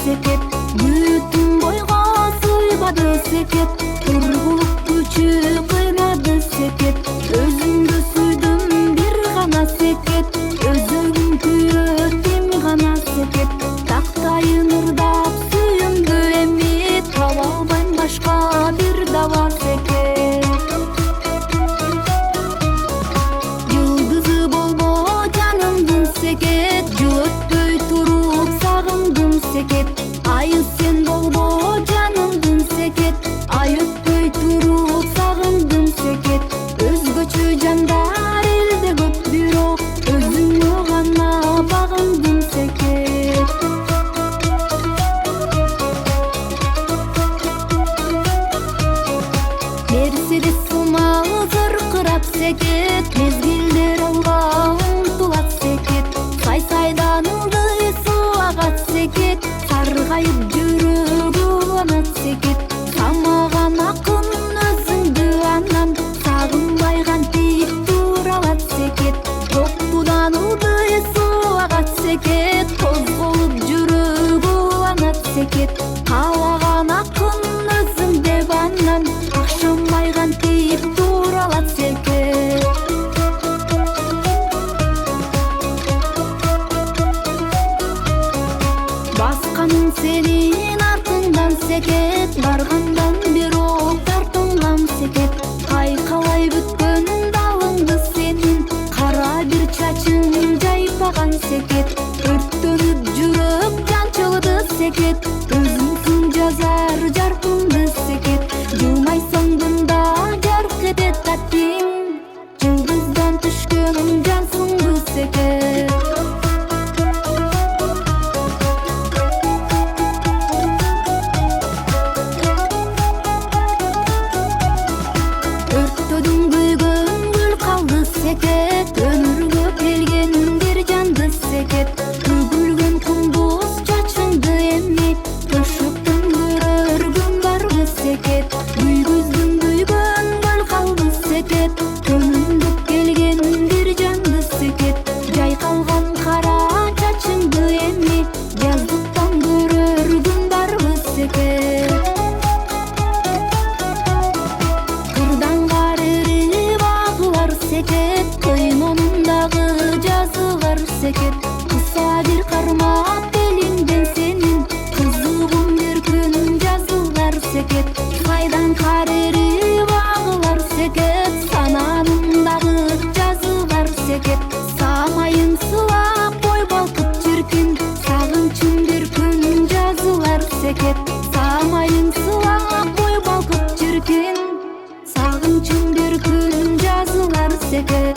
секет, бүтүн бойго сыйбады секет, тургулук күчү кыйнады секет, өзүңдү сүйдүм бир гана секет, өзүң күйөт эми гана секет, тактайын ырдап сүйүмдү эми таба албайм башка бир даба секет. Жылдызы болбо жанымдын секет, жыл өтпөй туруп сагындым секет, айы сен болбо жанымдын секет, ай өтпөй туруп сагындым секет, өзгөчө жандар элде көп бирок өзүңө гана багындым секет. Мерседес сымалы зыркырап секет, мезгилдер алга умтулат секет, сай-сайдан ылдый суу агат секет, саргайып жүрөгү уланат секет, камаган акын өзүңдү анан сагынбай кантип туралат секет, токтудан ылдый суу агат секет, козголуп жүрөгү уланат секет, каалаган акын өзүң деп анан акшамбай кантип туралат секет. Басканым сенин артыңдан секет, баргандан бирок тартынган секет, кайкалай бүткөн далыңды сенин кара бир чачың жайпаган секет, өрттөнүп жүрөк жанчылды секет, өзүңсүң жазар жаркыңды секет, жылмайсаң да жарк этет таттиң, жылдыздан түшкөнүм жансыңды секет. Өрттөдүң күйгөн гүл калды секет, өмүргө келген бир жанды секет, төгүлгөн кумдуз чачыңды эми төшөктөн көрөр күн барбы секет, күйгүздүң күйгөн гүл калды секет, көмүндүп келген бир жанды секет, жайкалган кара чачыңды эми жаздыктан көрөр күн барбы секет. Кырдан карырып агылар секет, кыймонундагы жазылар секет, кыса бир кармап белиңден сенин кызыгым бир күн жазылар секет, кайдан карырып агылар секет, сананымдагы жазылар секет, самайын сылап бой балкып чиркин, сагынчым бир күн жазылар секет, самайын сылап бой балкып чиркин, сагынчым бир күн жазылар секет.